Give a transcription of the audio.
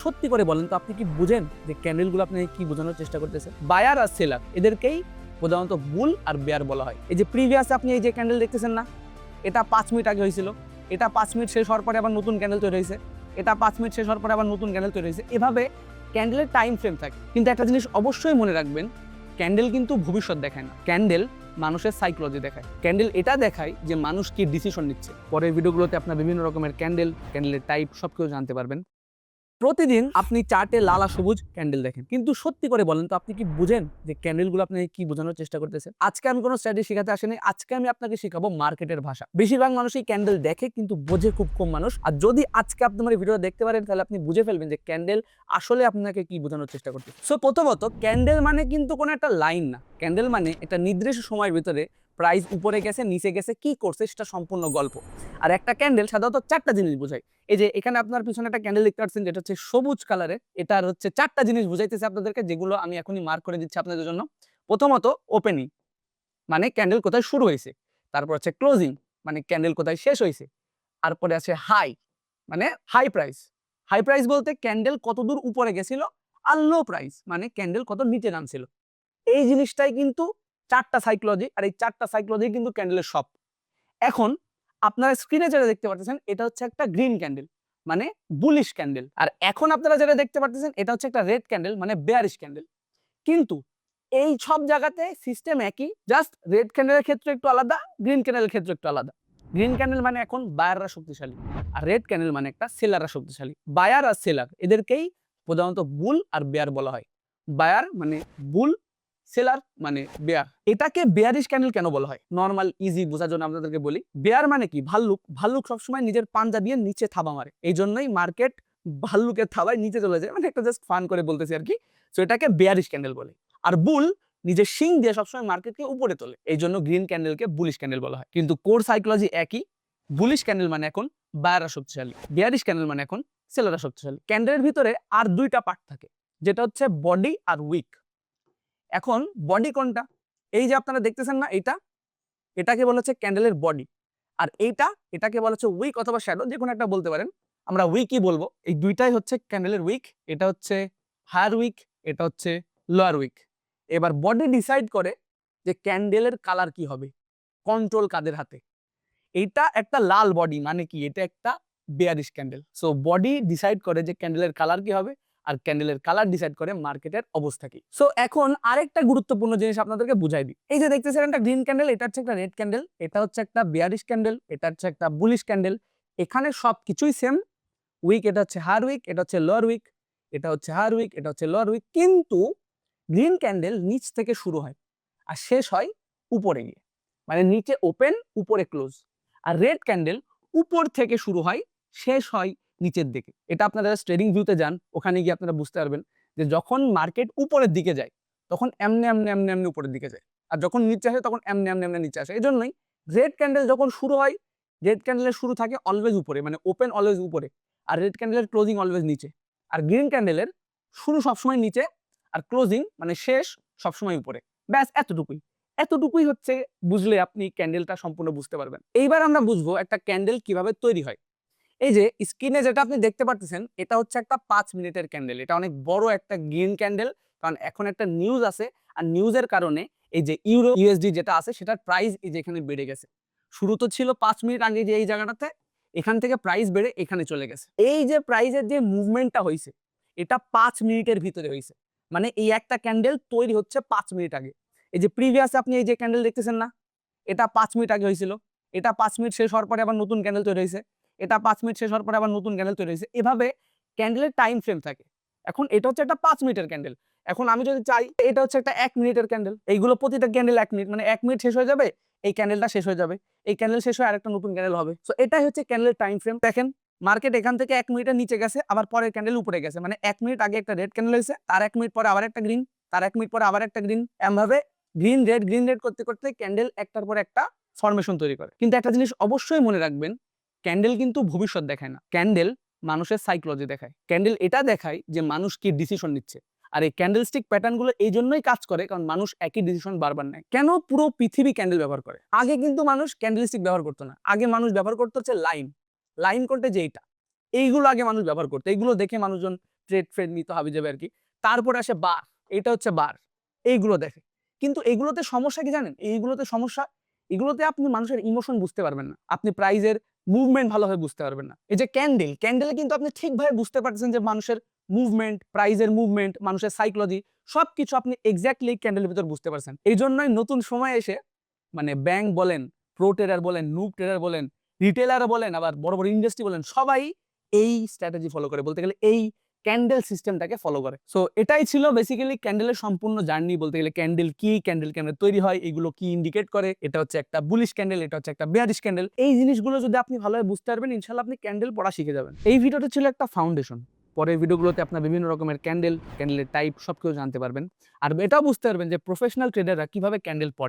সত্যি করে বলেন তো আপনি কি বুঝেন যে ক্যান্ডেলগুলো আপনি কি বোঝানোর চেষ্টা করতেছে? বায়ার আর সেলার এদেরকেই প্রধানত বুল আর বেয়ার বলা হয়। এই যে প্রিভিয়াসে আপনি এই যে ক্যান্ডেল দেখতেছেন না, এটা 5 মিনিট আগে হয়েছিল, এটা 5 মিনিট শেষ হওয়ার পরে আবার নতুন ক্যান্ডেল তৈরি হয়েছে, এটা 5 মিনিট শেষ হওয়ার পরে আবার নতুন ক্যান্ডেল তৈরি হয়েছে। এভাবে ক্যান্ডেলের টাইম ফ্রেম থাকে। কিন্তু একটা জিনিস অবশ্যই মনে রাখবেন, ক্যান্ডেল কিন্তু ভবিষ্যৎ দেখায় না, ক্যান্ডেল মানুষের সাইকোলজি দেখায়। ক্যান্ডেল এটা দেখায় যে মানুষ কি ডিসিশন নিচ্ছে। পরের ভিডিওগুলোতে আপনার বিভিন্ন রকমের ক্যান্ডেলের টাইপ সবকিছু জানতে পারবেন। প্রতিদিন আপনি চার্টে লাল আর সবুজ ক্যান্ডেল দেখেন, কিন্তু সত্যি করে বলেন তো আপনি কি বুঝেন যে ক্যান্ডেলগুলো আপনি কি বোঝানোর চেষ্টা করতেছে? আজকে আমি কোনো স্ট্র্যাটেজি শেখাতে আসিনি, আজকে আমি আপনাকে শেখাবো মার্কেটের ভাষা। বেশিরভাগ মানুষই ক্যান্ডেল দেখে কিন্তু বোঝে খুব কম মানুষ। আর যদি আজকে আপনি আমার ভিডিও দেখতে পারেন তাহলে আপনি বুঝে ফেলবেন যে ক্যান্ডেল আসলে আপনাকে কি বোঝানোর চেষ্টা করতেছে। সো প্রথমত ক্যান্ডেল মানে কিন্তু কোনো একটা লাইন না, ক্যান্ডেল মানে একটা নির্দিষ্ট সময়ের ভিতরে প্রাইস উপরে গেছে নিচে গেছে কি করছে সেটা সম্পূর্ণ গল্প। আর একটা ক্যান্ডেল সাধারণত চারটা জিনিস বোঝায়। এই যে এখানে আপনার পিছনে একটা ক্যান্ডেল দেখতে পাচ্ছেন যেটা হচ্ছে সবুজ কালারের, এটার হচ্ছে চারটা জিনিস বুঝাইতেছে আপনাদেরকে, যেগুলো আমি এখনই মার্ক করে দিচ্ছি আপনাদের জন্য। প্রথমত ওপেনিং, মানে ক্যান্ডেল কোথায় শুরু হয়েছে। তারপর হচ্ছে ক্লোজিং, মানে ক্যান্ডেল কোথায় শেষ হয়েছে। তারপরে আছে হাই, মানে হাই প্রাইস। হাই প্রাইস বলতে ক্যান্ডেল কত দূর উপরে গেছিল। আর লো প্রাইস মানে ক্যান্ডেল কত নিচে নামছিল। এই জিনিসটাই কিন্তু চারটা সাইকোলজি, আর এই চারটা সাইকোলজি কিন্তু ক্যান্ডেলের সব। এখন আপনারা স্ক্রিনে যেটা দেখতে পাচ্ছেন এটা হচ্ছে একটা গ্রিন ক্যান্ডেল, মানে বুলিশ ক্যান্ডেল। আর এখন আপনারা যেটা দেখতে পাচ্ছেন এটা হচ্ছে একটা রেড ক্যান্ডেল, মানে বেয়ারিশ ক্যান্ডেল। কিন্তু এই সব জায়গাতে সিস্টেম একই, জাস্ট রেড ক্যান্ডেলের ক্ষেত্রে একটু আলাদা, গ্রিন ক্যান্ডেলের ক্ষেত্রে একটু আলাদা। গ্রিন ক্যান্ডেল মানে এখন বায়াররা শক্তিশালী, আর রেড ক্যান্ডেল মানে একটা সেলাররা শক্তিশালী। বায়ার আর সেলার এদেরকেই প্রধানত বুল আর বেয়ার বলা হয়। বায়ার মানে বুল, সেলার মানে বেয়ার। এটাকে বেয়ারিশ ক্যান্ডেল কেন বলা হয়? নরমাল ইজি বোঝার জন্য আপনাদেরকে বলি। বেয়ার মানে কি? ভাল্লুক। ভাল্লুক সবসময় নিজের পাঞ্জা দিয়ে নিচে থাবা মারে, এই জন্যই মার্কেট ভাল্লুকের থাবায় নিচে চলে যায়, মানে একটা জাস্ট ফান করে বলতেছি আর কি। সো এটাকে বেয়ারিশ ক্যান্ডেল বলে। আর বুল নিজের শিং দিয়ে সবসময় মার্কেটকে উপরে তোলে, এই জন্য গ্রিন ক্যান্ডেলকে বুলিশ ক্যান্ডেল বলা হয়। কিন্তু কোর সাইকোলজি একই। বুলিশ ক্যান্ডেল মানে এখন বায়াররা শক্তিশালী, বেয়ারিশ ক্যান্ডেল মানে এখন সেলাররা শক্তিশালী। ক্যান্ডেলের ভিতরে আর দুইটা পার্ট থাকে, যেটা হচ্ছে বডি আর উইক। এখন বডি কোনটা? এই যে আপনারা দেখতেছেন না, এটাকে বলা হচ্ছে ক্যান্ডেলের বডি। আর এটাকে বলা হচ্ছে উইক অথবা শ্যাডো, যে কোনো একটা বলতে পারেন। আমরা উইকই বলবো। এই দুইটাই হচ্ছে ক্যান্ডেলের উইক। এটা হচ্ছে হায়ার উইক, এটা হচ্ছে লোয়ার উইক। এবার বডি ডিসাইড করে যে ক্যান্ডেলের কালার কি হবে, কন্ট্রোল কাদের হাতে। এইটা একটা লাল বডি মানে কি? এটা একটা bearish candle. So body decide করে যে ক্যান্ডেলের কালার কি হবে, আর ক্যান্ডেলের কালার ডিসাইড করে মার্কেটের অবস্থা কি। সো এখন আরেকটা গুরুত্বপূর্ণ জিনিস আপনাদেরকে বুঝাই দিই। এই যে দেখতেছেন একটা গ্রিন ক্যান্ডেল, এটা হচ্ছে একটা রেড ক্যান্ডেল, এটা হচ্ছে একটা বেয়ারিশ ক্যান্ডেল, এটা হচ্ছে একটা বুলিশ ক্যান্ডেল। এখানে সবকিছুই সেম। উইক এটা হচ্ছে হায়ার উইক, এটা হচ্ছে লোয়ার উইক, এটা হচ্ছে হায়ার উইক, এটা হচ্ছে লোয়ার উইক। কিন্তু গ্রিন ক্যান্ডেল নিচ থেকে শুরু হয় আর শেষ হয় উপরে গিয়ে, মানে নিচে ওপেন উপরে ক্লোজ। আর রেড ক্যান্ডেল উপর থেকে শুরু হয় শেষ হয় নিচের দিকে। এটা আপনারা ট্রেডিং ভিউতে যান, ওখানে গিয়ে আপনারা বুঝতে পারবেন যে যখন মার্কেট উপরের দিকে যায় তখন এমনি এমনি এমনি এমনি উপরের দিকে যায়, আর যখন নিচে আসে তখন এমনি এমনি এমনি নিচে আসে। এই জন্যই রেড ক্যান্ডেল যখন শুরু হয়, রেড ক্যান্ডেলের শুরু থাকে অলওয়েজ উপরে, মানে ওপেন অলওয়েজ উপরে, আর রেড ক্যান্ডেলের ক্লোজিং অলওয়েজ নিচে। আর গ্রিন ক্যান্ডেলের শুরু সবসময় নিচে, আর ক্লোজিং মানে শেষ সবসময় উপরে। ব্যাস এতটুকুই। এতটুকুই হচ্ছে বুঝলে আপনি ক্যান্ডেলটা সম্পূর্ণ বুঝতে পারবেন। এইবার আমরা বুঝবো একটা ক্যান্ডেল কিভাবে তৈরি হয়। এই যে স্ক্রিনে যেটা আপনি দেখতে পাচ্ছেন এটা হচ্ছে একটা 5 মিনিটের ক্যান্ডেল। এটা অনেক বড় একটা গ্রিন ক্যান্ডেল, কারণ এখন একটা নিউজ আছে, আর নিউজের কারণে এই যে ইউরো ইউএসডি যেটা আছে সেটার প্রাইস এই যে এখানে বেড়ে গেছে। শুরু তো ছিল 5 মিনিট আগে যে এই জায়গাটাতে, এখান থেকে প্রাইস বেড়ে এখানে চলে গেছে। এই যে প্রাইসের যে মুভমেন্টটা হয়েছে এটা 5 মিনিটের ভিতরে হয়েছে, মানে এই একটা ক্যান্ডেল তৈরি হচ্ছে 5 মিনিট আগে। এই যে প্রিভিয়াস আপনি এই যে ক্যান্ডেল দেখতেছেন না, এটা 5 মিনিট আগে হয়েছিল, এটা 5 মিনিট শেষ হওয়ার পরে আবার নতুন ক্যান্ডেল তৈরি হয়েছে, এটা 5 মিনিট শেষ হওয়ার পরে আবার নতুন ক্যান্ডেল তৈরি হয়েছে। এভাবে ক্যান্ডেলের টাইম ফ্রেম থাকে। এখন এটা হচ্ছে একটা 5 মিনিটের ক্যান্ডেল। এখন আমি যদি চাই এটা হচ্ছে একটা 1 মিনিটের ক্যান্ডেল, এইগুলো প্রতিটা ক্যান্ডেল 1 মিনিট, মানে 1 মিনিট শেষ হয়ে যাবে, এই ক্যান্ডেলটা শেষ হয়ে যাবে, এই ক্যান্ডেল শেষ হয়ে আরেকটা নতুন ক্যান্ডেল হবে। সো এটাই হচ্ছে ক্যান্ডেলের টাইম ফ্রেম। দেখেন মার্কেট এখান থেকে 1 মিনিটের নিচে গেছে, আবার পরের ক্যান্ডেল উপরে গেছে, মানে 1 মিনিট আগে একটা রেড ক্যান্ডেল হয়েছে, তার 1 মিনিট পরে আবার একটা গ্রিন, তার 1 মিনিট পরে আবার একটা গ্রিন। এমভাবে গ্রিন রেড করতে করতে ক্যান্ডেল একটার পর একটা ফরমেশন তৈরি করে। কিন্তু একটা জিনিস অবশ্যই মনে রাখবেন, ক্যান্ডেল কিন্তু ভবিষ্যৎ দেখায় না, ক্যান্ডেল মানুষের সাইকোলজি দেখায়। ক্যান্ডেল এটা দেখায় যে মানুষ কি ডিসিশন নিচ্ছে। আর এই ক্যান্ডেলস্টিক প্যাটার্নগুলো এই জন্যই কাজ করে কারণ মানুষ একই ডিসিশন বারবার নেয়। কেন পুরো পৃথিবী ক্যান্ডেল ব্যবহার করে? আগে কিন্তু মানুষ ক্যান্ডেলস্টিক ব্যবহার করতো না, আগে মানুষ ব্যবহার করতো হচ্ছে লাইন। লাইন করতে যে এইগুলো আগে মানুষ ব্যবহার করতো, এইগুলো দেখে মানুষজন ট্রেড ফ্রেড নিতে হবে যাবে আর কি। তারপরে আসে বার, এটা হচ্ছে বার, এইগুলো দেখে। কিন্তু এগুলোতে সমস্যা কি জানেন? এইগুলোতে সমস্যা, এগুলোতে আপনি মানুষের ইমোশন বুঝতে পারবেন না, আপনি প্রাইজের মুভমেন্ট ভালোভাবে বুঝতে পারবেন না। এই যে ক্যান্ডেল, ক্যান্ডেলে কিন্তু আপনি ঠিকভাবে বুঝতে পারছেন যে মানুষের মুভমেন্ট, প্রাইজের মুভমেন্ট, মানুষের সাইকোলজি সবকিছু আপনি এক্স্যাক্টলি ক্যান্ডেলের ভিতর বুঝতে পারছেন। এই জন্যই নতুন সময় এসে মানে ব্যাংক বলেন, প্রো ট্রেডার বলেন, নুব ট্রেডার বলেন, রিটেলার বলেন, আবার বড় বড় ইন্ডাস্ট্রি বলেন, সবাই এই স্ট্র্যাটেজি ফলো করে, বলতে গেলে এই ক্যান্ডেল সিস্টেমটাকে ফলো করে। সো এটাই ছিল বেসিক্যালি ক্যান্ডেলের সম্পূর্ণ জার্নি। বলতে গেলে ক্যান্ডেল কি, ক্যান্ডেল কেন তৈরি হয়, এগুলো কি ইন্ডিকেট করে, এটা হচ্ছে একটা বুলিশ ক্যান্ডেল, এটা হচ্ছে একটা বেয়ারিশ ক্যান্ডেল। এই জিনিসগুলো যদি আপনি ভালোভাবে বুঝতে পারবেন, ইনশাআল্লাহ আপনি ক্যান্ডেল পড়া শিখে যাবেন। এই ভিডিওটা ছিল একটা ফাউন্ডেশন। পরের ভিডিওগুলোতে আপনার বিভিন্ন রকমের ক্যান্ডেল, ক্যান্ডেলের টাইপ সবকিছু জানতে পারবেন। আর এটাও বুঝতে পারবেন যে প্রফেশনাল ট্রেডাররা কিভাবে ক্যান্ডেল পড়ে।